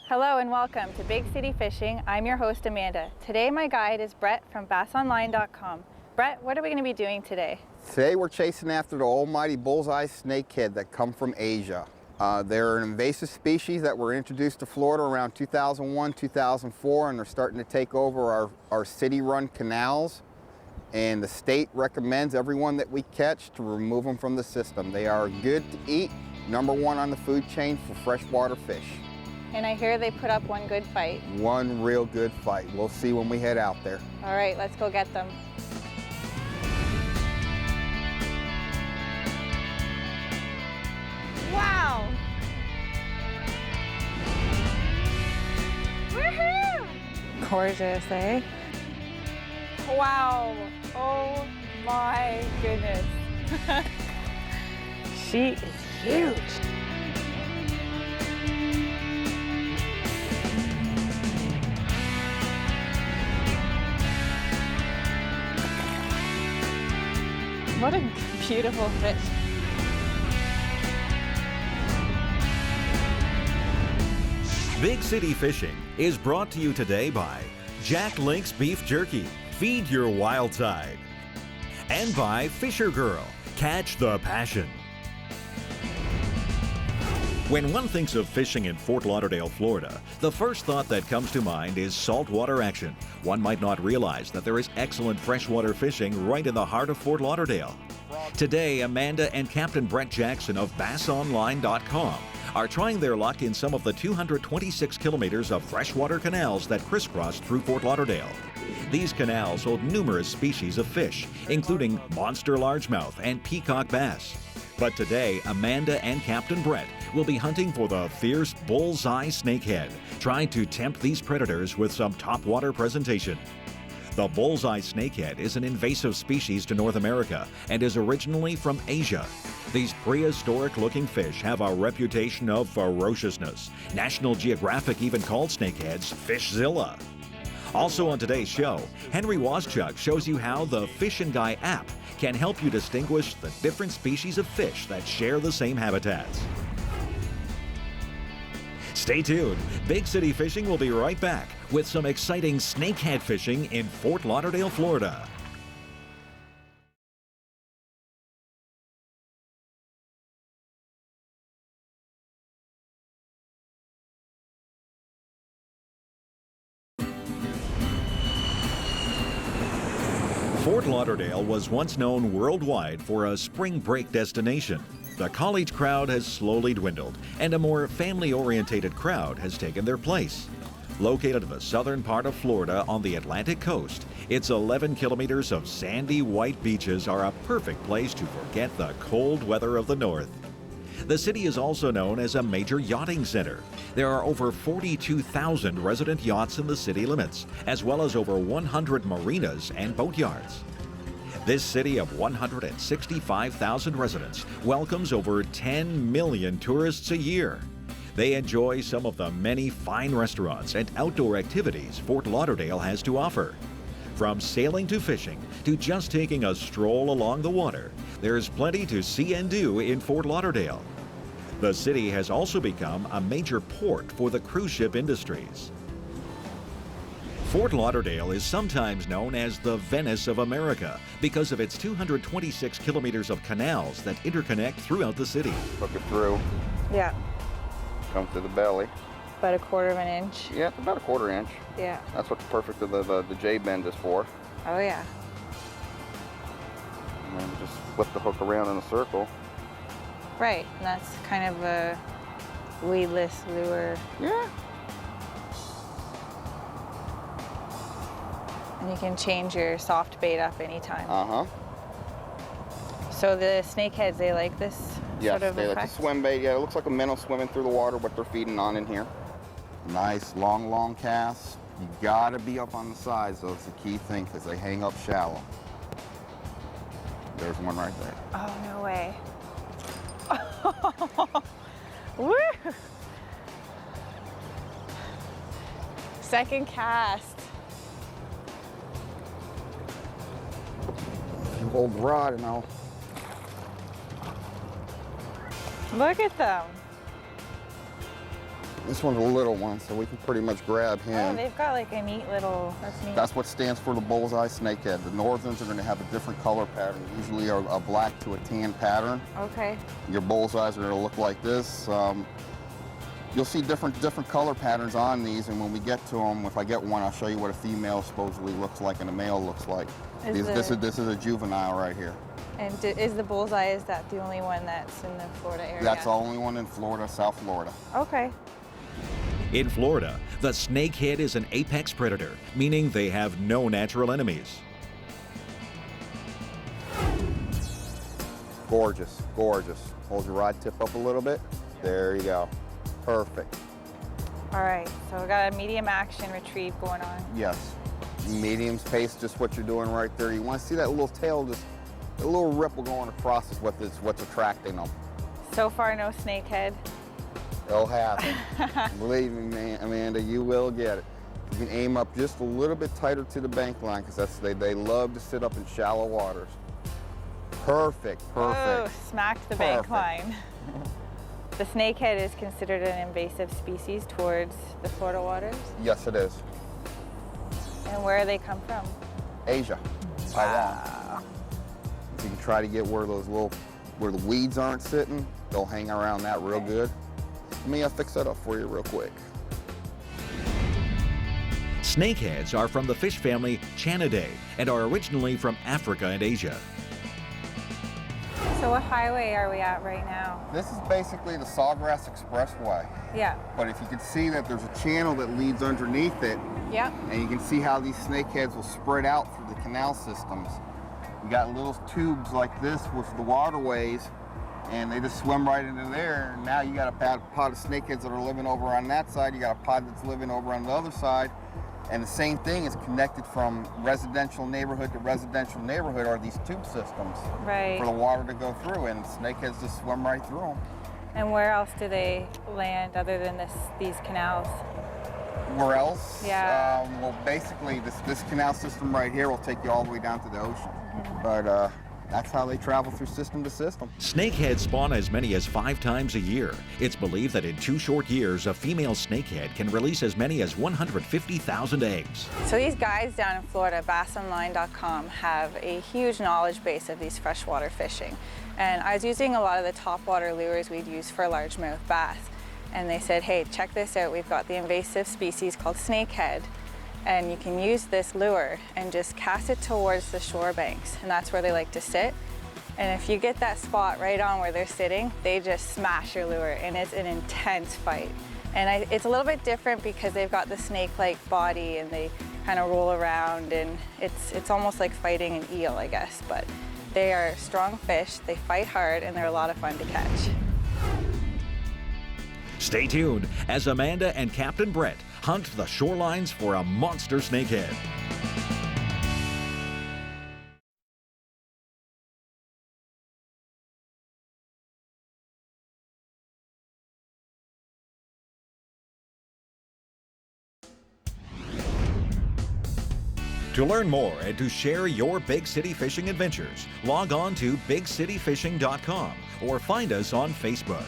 Hello and welcome to Big City Fishing. I'm your host Amanda. Today my guide is Brett from bassonline.com. Brett, what are we going to be doing today? Today we're chasing after the almighty bullseye snakehead that come from Asia. They're an invasive species that were introduced to Florida around 2001, 2004, and they're starting to take over our city-run canals. And the state recommends everyone that we catch to remove them from the system. They are good to eat, #1 on the food chain for freshwater fish. And I hear they put up one good fight. One real good fight. We'll see when we head out there. All right, let's go get them. Wow! Woohoo! Gorgeous, eh? Wow! Oh my goodness. She is huge. What a beautiful fish. Big City Fishing is brought to you today by Jack Link's Beef Jerky. Feed your wild side. And by Fisher Girl. Catch the passion. When one thinks of fishing in Fort Lauderdale, Florida, the first thought that comes to mind is saltwater action. One might not realize that there is excellent freshwater fishing right in the heart of Fort Lauderdale. Today, Amanda and Captain Brett Jackson of bassonline.com are trying their luck in some of the 226 kilometers of freshwater canals that crisscross through Fort Lauderdale. These canals hold numerous species of fish, including monster largemouth and peacock bass. But today, Amanda and Captain Brett will be hunting for the fierce bullseye snakehead, trying to tempt these predators with some topwater presentation. The bullseye snakehead is an invasive species to North America and is originally from Asia. These prehistoric-looking fish have a reputation of ferociousness. National Geographic even called snakeheads Fishzilla. Also on today's show, Henry Wozchuk shows you how the Fish and Guy app can help you distinguish the different species of fish that share the same habitats. Stay tuned. Big City Fishing will be right back with some exciting snakehead fishing in Fort Lauderdale, Florida. Fort Lauderdale was once known worldwide for a spring break destination. The college crowd has slowly dwindled, and a more family-oriented crowd has taken their place. Located in the southern part of Florida on the Atlantic coast, its 11 kilometers of sandy white beaches are a perfect place to forget the cold weather of the north. The city is also known as a major yachting center. There are over 42,000 resident yachts in the city limits, as well as over 100 marinas and boatyards. This city of 165,000 residents welcomes over 10 million tourists a year. They enjoy some of the many fine restaurants and outdoor activities Fort Lauderdale has to offer. From sailing to fishing to just taking a stroll along the water, there's plenty to see and do in Fort Lauderdale. The city has also become a major port for the cruise ship industries. Fort Lauderdale is sometimes known as the Venice of America because of its 226 kilometers of canals that interconnect throughout the city. Hook it through, Yeah, come through the belly. about 1/4 inch. Yeah, about 1/4 inch. Yeah. That's what the perfect of the J-bend is for. Oh yeah. And then just flip the hook around in a circle. Right, and that's kind of a weedless lure. Yeah. And you can change your soft bait up anytime. Uh-huh. So the snakeheads, they like this Yes, sort of they like effect? a swim bait. Yeah, it looks like a minnow swimming through the water, what they're feeding on in here. Nice, long casts. You gotta be up on the sides, though. It's the key thing, because they hang up shallow. There's one right there. Oh, no way. Woo! Second cast. You hold the rod and I'll... Look at them. This one's a little one, so we can pretty much grab Oh, him. they've got like a neat little, that's neat. That's what stands for the bullseye snakehead. The northerns are going to have a different color pattern, usually a black to a tan pattern. Okay. Your bullseyes are going to look like this. You'll see different color patterns on these, and when we get to them, if I get one, I'll show you what a female supposedly looks like and a male looks like. This is a juvenile right here. And is the bullseye, is that the only one that's in the Florida area? That's the only one in Florida, South Florida. Okay. In Florida, the snakehead is an apex predator, meaning they have no natural enemies. Gorgeous, gorgeous. Hold your rod tip up a little bit. There you go. Perfect. All right, so we got a medium action retrieve going on. Yes. Medium's pace, just what you're doing right there. You want to see that little tail, just a little ripple going across is what's attracting them. So far, no snakehead. It'll happen. Believe me, man, Amanda, you will get it. You can aim up just a little bit tighter to the bank line because they love to sit up in shallow waters. Perfect, perfect. Oh, smacked the bank line. The snakehead is considered an invasive species towards the Florida waters. Yes, it is. And where do they come from? Asia, Taiwan. You can try to get where the weeds aren't sitting. They'll hang around that real good. Let me fix that up for you real quick. Snakeheads are from the fish family Chanidae and are originally from Africa and Asia. So what highway are we at right now? This is basically the Sawgrass Expressway. Yeah. But if you can see that there's a channel that leads underneath it, Yeah. and you can see how these snakeheads will spread out through the canal systems. You got little tubes like this with the waterways, and they just swim right into there. And now you got a pod of snakeheads that are living over on that side. You got a pod that's living over on the other side. And the same thing is connected from residential neighborhood to residential neighborhood are these tube systems Right. for the water to go through, and snakeheads just swim right through them. And where else do they land other than these canals? Where else? Yeah. Well, basically, this canal system right here will take you all the way down to the ocean. But that's how they travel through system to system. Snakeheads spawn as many as 5 times a year. It's believed that in 2 short years, a female snakehead can release as many as 150,000 eggs. So these guys down in Florida, bassonline.com, have a huge knowledge base of these freshwater fishing. And I was using a lot of the topwater lures we'd use for largemouth bass. And they said, hey, check this out. We've got the invasive species called snakehead. And you can use this lure and just cast it towards the shore banks. And that's where they like to sit. And if you get that spot right on where they're sitting, they just smash your lure, and it's an intense fight. And it's a little bit different because they've got the snake-like body and they kind of roll around, and it's almost like fighting an eel, I guess. But they are strong fish, they fight hard, and they're a lot of fun to catch. Stay tuned as Amanda and Captain Brett hunt the shorelines for a monster snakehead. To learn more and to share your big city fishing adventures, log on to bigcityfishing.com or find us on Facebook.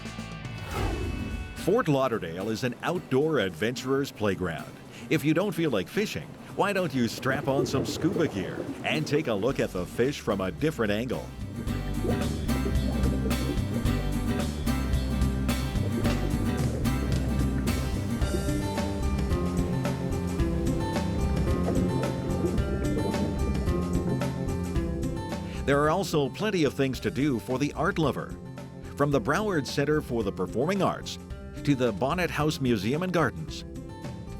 Fort Lauderdale is an outdoor adventurer's playground. If you don't feel like fishing, why don't you strap on some scuba gear and take a look at the fish from a different angle? There are also plenty of things to do for the art lover. From the Broward Center for the Performing Arts to the Bonnet House Museum and Gardens,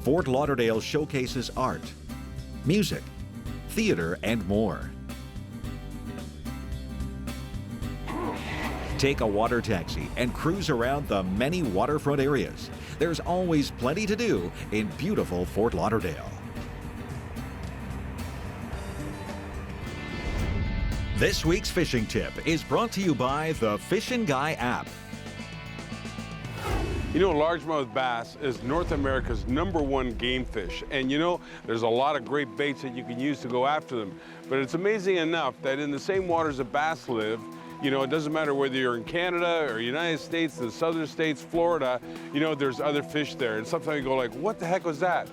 Fort Lauderdale showcases art, music, theater, and more. Take a water taxi and cruise around the many waterfront areas. There's always plenty to do in beautiful Fort Lauderdale. This week's fishing tip is brought to you by the Fishin' Guy app. You know, largemouth bass is North America's #1 game fish. And you know, there's a lot of great baits that you can use to go after them. But it's amazing enough that in the same waters that bass live, You know, it doesn't matter whether you're in Canada or United States, the southern states, Florida, you know, there's other fish there. And sometimes you go like, what the heck was that?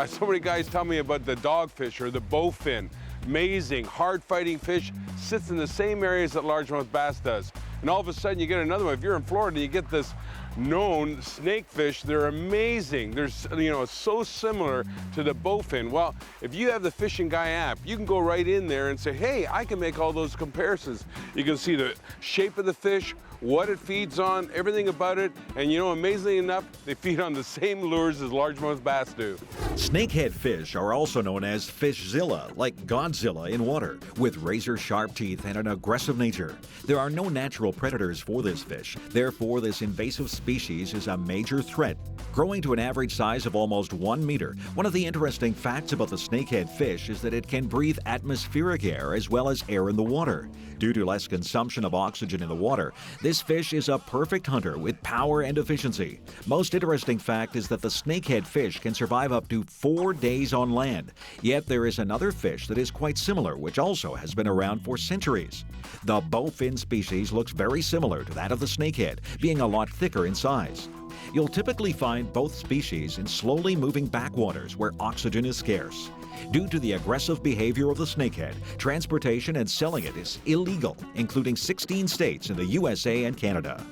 So many guys tell me about the dogfish or the bowfin. Amazing, hard-fighting fish, sits in the same areas that largemouth bass does. And all of a sudden you get another one. If you're in Florida, you get this known snakefish. They're amazing. They're, you know, so similar to the bowfin. Well, if you have the Fishing Guy app, you can go right in there and say, hey, I can make all those comparisons. You can see the shape of the fish, what it feeds on, everything about it. And you know, amazingly enough, they feed on the same lures as largemouth bass do. Snakehead fish are also known as fishzilla, like Godzilla in water, with razor-sharp teeth and an aggressive nature. There are no natural predators for this fish. Therefore, this invasive species is a major threat, growing to an average size of almost 1 meter. One of the interesting facts about the snakehead fish is that it can breathe atmospheric air as well as air in the water. Due to less consumption of oxygen in the water, this fish is a perfect hunter with power and efficiency. Most interesting fact is that the snakehead fish can survive up to 4 days on land. Yet there is another fish that is quite similar, which also has been around for centuries. The bowfin species looks very similar to that of the snakehead, being a lot thicker in size. You'll typically find both species in slowly moving backwaters where oxygen is scarce. Due to the aggressive behavior of the snakehead, transportation and selling it is illegal, including 16 states in the USA and Canada.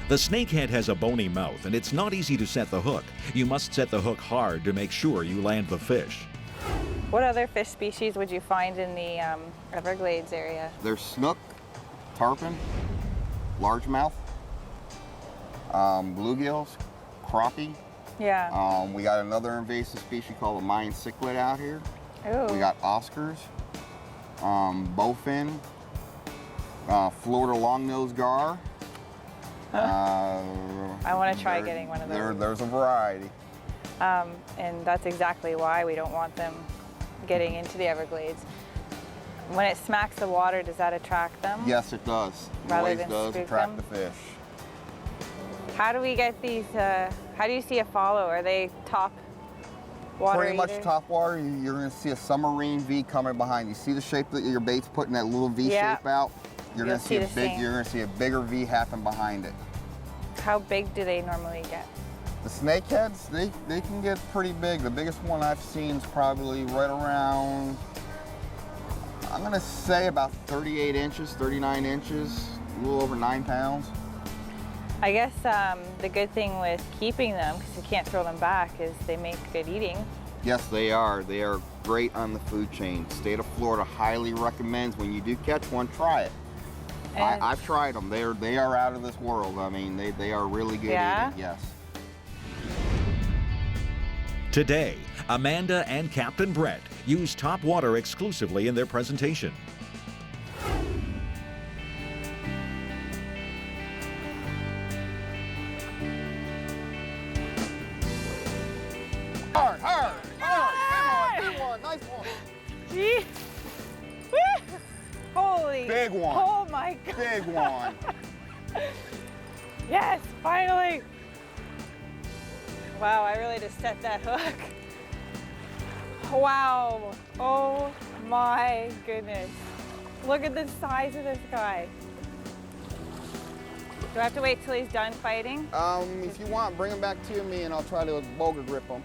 The snakehead has a bony mouth, and it's not easy to set the hook. You must set the hook hard to make sure you land the fish. What other fish species would you find in the Everglades area? There's snook, tarpon, largemouth, bluegills, crappie. Yeah. We got another invasive species called the Mayan cichlid out here. Ooh. We got Oscars, bowfin, Florida long-nosed gar. I want to try getting one of those. There's a variety. And that's exactly why we don't want them getting into the Everglades. When it smacks the water, does that attract them? Yes, it does. It Rather always than does spook attract them? the fish. How do we get these, how do you see a follow? Are they top water Pretty much eaters? top water, you're going to see a submarine V coming behind. You see the shape that your bait's putting that little V Yeah. shape out? You're You'll going to see a see the big. same. You're going to see a bigger V happen behind it. How big do they normally get? The snakeheads, they can get pretty big. The biggest one I've seen is probably right around, I'm going to say about 38 inches, 39 inches, a little over 9 pounds. I guess the good thing with keeping them, because you can't throw them back, is they make good eating. Yes, they are. They are great on the food chain. State of Florida highly recommends when you do catch one, try it. And I've tried them. They are out of this world. I mean, they are really good Yeah? eating. Yes. Today, Amanda and Captain Brett use top water exclusively in their presentation. Hard, hard, hard. Good one, nice one. Gee. Woo! Holy. Big one. Oh my God. Big one. Yes, finally. Wow, I really just set that hook. Wow. Oh my goodness. Look at the size of this guy. Do I have to wait till he's done fighting? If you want, bring him back to me and I'll try to boga grip him.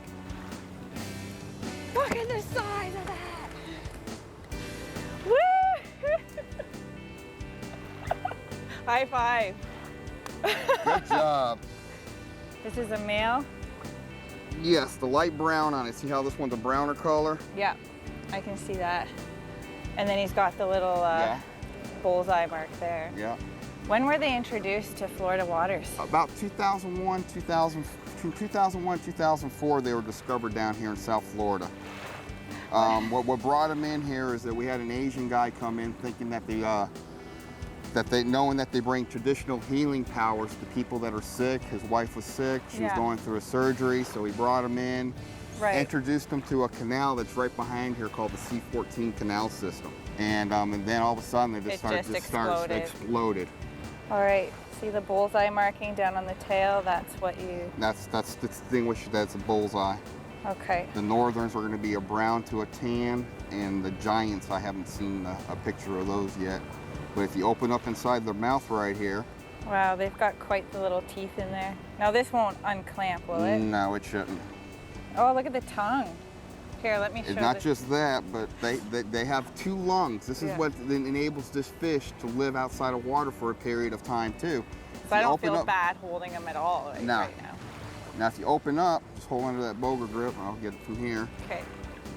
Look at the size of that. Woo! High five. Good job. This is a male? Yes, the light brown on it. See how this one's a browner color? Yeah, I can see that. And then he's got the little Yeah. bullseye mark there. Yeah. When were they introduced to Florida waters? About 2001, 2004, they were discovered down here in South Florida. What brought them in here is that we had an Asian guy come in thinking that knowing that they bring traditional healing powers to people that are sick. His wife was sick, she was Yeah. going through a surgery, so he brought him in, Right. introduced them to a canal that's right behind here called the C14 canal system. And then all of a sudden they exploded. All right, see the bullseye marking down on the tail? That's what you, That's distinguished, that's a bullseye. okay. The northerns are going to be a brown to a tan, and the giants, I haven't seen a picture of those yet. But if you open up inside their mouth right here, Wow, they've got quite the little teeth in there. Now this won't unclamp, will it? no, it shouldn't. Oh, look at the tongue. Here, let me show It's not this. just that, but they have 2 lungs. This is Yeah. what enables this fish to live outside of water for a period of time too. So I don't open feel up, bad holding them at all right, No. right now. Now if you open up, just hold under that boger grip, and I'll get it from here. Okay.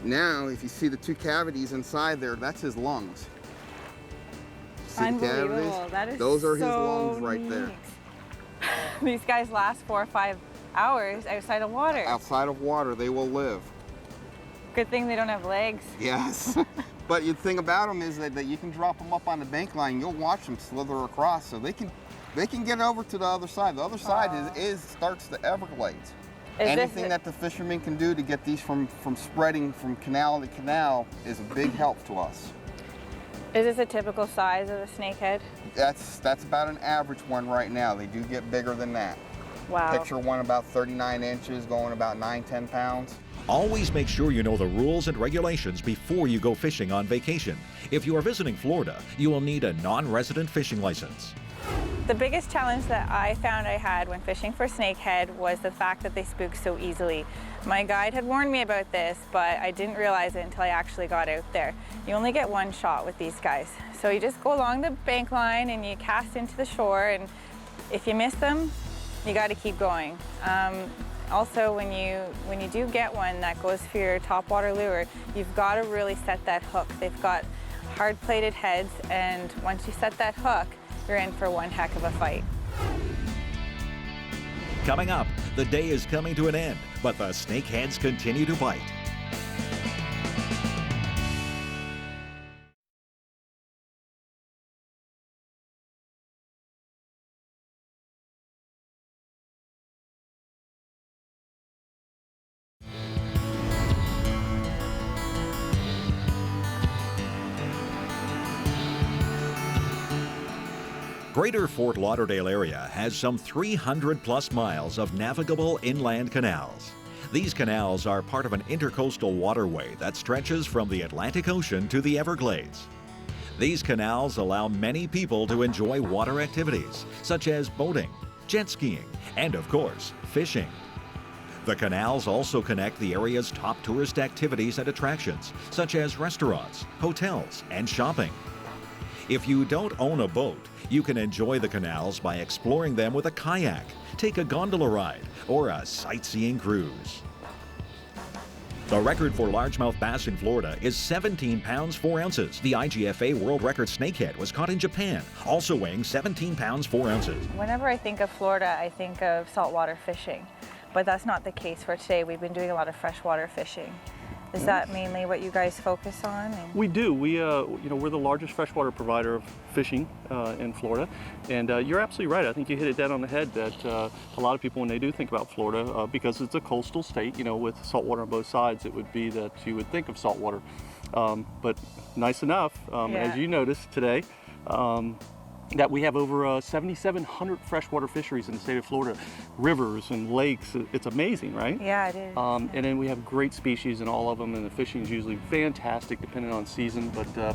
Now, if you see the 2 cavities inside there, that's his lungs. See the Unbelievable. cavities? That is Those are his so lungs right there. neat. These guys last 4 or 5 hours outside of water. Outside of water, they will live. Good thing they don't have legs. Yes. But the thing about them is that you can drop them up on the bank line. You'll watch them slither across, so they can get over to the other side. The other side starts the Everglades. Anything that the fishermen can do to get these from spreading from canal to canal is a big help to us. Is this a typical size of a snakehead? That's about an average one right now. They do get bigger than that. Wow. Picture one about 39 inches, going about 9-10 pounds. Always make sure you know the rules and regulations before you go fishing on vacation. If you are visiting Florida, you will need a non-resident fishing license. The biggest challenge that I found I had when fishing for snakehead was the fact that they spook so easily. My guide had warned me about this, but I didn't realize it until I actually got out there. You only get 1 shot with these guys. So you just go along the bank line and you cast into the shore, and if you miss them, you got to keep going. Also, when you do get one that goes for your topwater lure, you've got to really set that hook. They've got hard-plated heads, and once you set that hook, you're in for one heck of a fight. Coming up, the day is coming to an end, but the snakeheads continue to bite. Greater Fort Lauderdale area has some 300 plus miles of navigable inland canals. These canals are part of an intercoastal waterway that stretches from the Atlantic Ocean to the Everglades. These canals allow many people to enjoy water activities such as boating, jet skiing, and of course, fishing. The canals also connect the area's top tourist activities and attractions such as restaurants, hotels, and shopping. If you don't own a boat, you can enjoy the canals by exploring them with a kayak, take a gondola ride, or a sightseeing cruise. The record for largemouth bass in Florida is 17 pounds 4 ounces. The IGFA world record snakehead was caught in Japan, also weighing 17 pounds 4 ounces. Whenever I think of Florida, I think of saltwater fishing, but that's not the case for today. We've been doing a lot of freshwater fishing. Is that mainly what you guys focus on? We do. We're the largest freshwater provider of fishing in Florida, and you're absolutely right. I think you hit it dead on the head that a lot of people, when they do think about Florida, because it's a coastal state, with saltwater on both sides, it would be that you would think of saltwater. But nice enough, as you noticed today, that we have over 7,700 freshwater fisheries in the state of Florida, rivers and lakes. It's amazing, right? Yeah, it is. And then we have great species in all of them, and the fishing is usually fantastic depending on season. But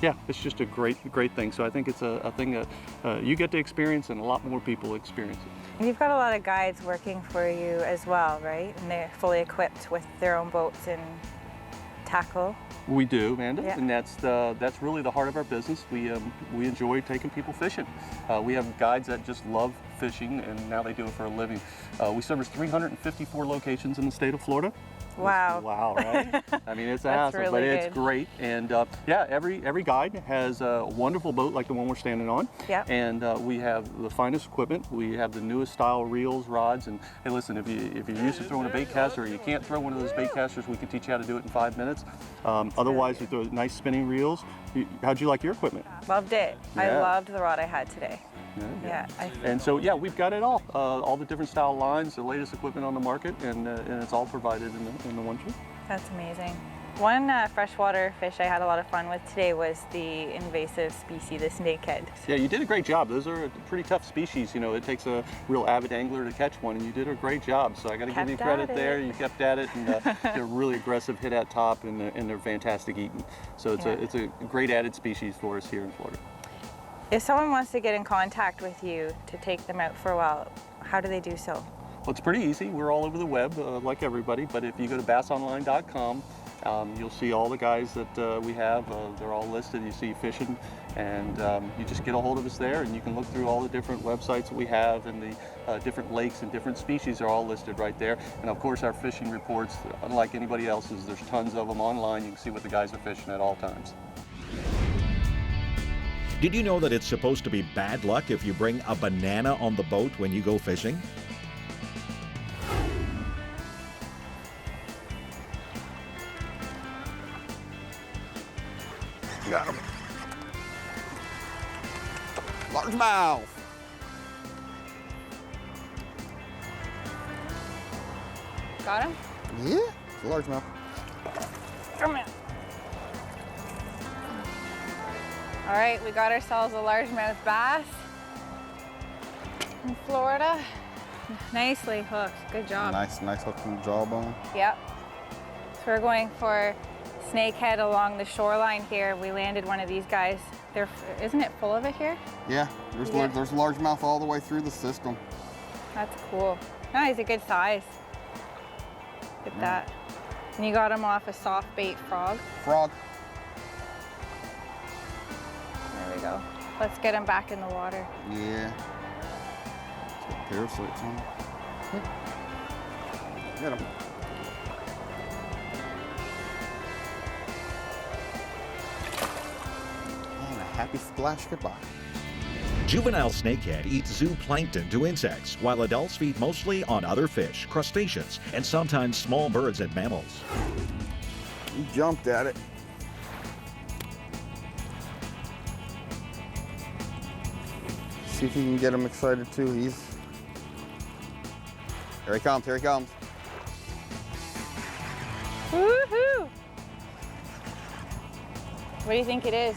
yeah, it's just a great thing. So I think it's a thing that you get to experience, and a lot more people experience it. You've got a lot of guides working for you as well, right? And they're fully equipped with their own boats and tackle. We do, Amanda, Yeah. and that's really the heart of our business. We enjoy taking people fishing. We have guides that just love fishing, and now they do it for a living. We service 354 locations in the state of Florida. Wow. Wow, right? I mean, it's That's awesome, really but it's good. great. And yeah, every guide has a wonderful boat like the one we're standing on. Yep. And we have the finest equipment. We have the newest style reels, rods, and hey, listen, if you're used to throwing a bait caster, or you can't throw one of those bait casters, we can teach you how to do it in 5 minutes. Otherwise, you throw nice spinning reels. How'd you like your equipment? Loved it. I Yeah. loved the rod I had today. Yeah. Yeah. And so, yeah, we've got it all the different style lines, the latest equipment on the market, and it's all provided in the one trip. That's amazing. One freshwater fish I had a lot of fun with today was the invasive species, the snakehead. Yeah, you did a great job. Those are pretty tough species. It takes a real avid angler to catch one, and you did a great job. So I got to give you Kept credit at there. it. You kept at it, and they're really aggressive hit at top, and they're fantastic eating. So it's Yeah. a great added species for us here in Florida. If someone wants to get in contact with you to take them out for a while, how do they do so? Well, it's pretty easy. We're all over the web, like everybody, but if you go to bassonline.com, you'll see all the guys that we have. They're all listed. You see fishing, and you just get a hold of us there, and you can look through all the different websites that we have, and the different lakes and different species are all listed right there. And of course, our fishing reports, unlike anybody else's, there's tons of them online. You can see what the guys are fishing at all times. Did you know that it's supposed to be bad luck if you bring a banana on the boat when you go fishing? Got him. Largemouth. Got him? Yeah, it's a largemouth. Come here. All right, we got ourselves a largemouth bass in Florida. Nicely hooked. Good job. Nice hook from the jawbone. Yep. So we're going for Snakehead along the shoreline here. We landed one of these guys. Isn't it full of it here? Yeah, there's largemouth all the way through the system. That's cool. No, he's a good size. Look at that. And you got him off a soft bait frog. Frog. There we go. Let's get him back in the water. Yeah. It's got parasites on it. Get him. And a happy splash goodbye. Juvenile snakehead eats zooplankton to insects, while adults feed mostly on other fish, crustaceans, and sometimes small birds and mammals. He jumped at it. See if you can get him excited too. Here he comes, here he comes. Woohoo! What do you think it is?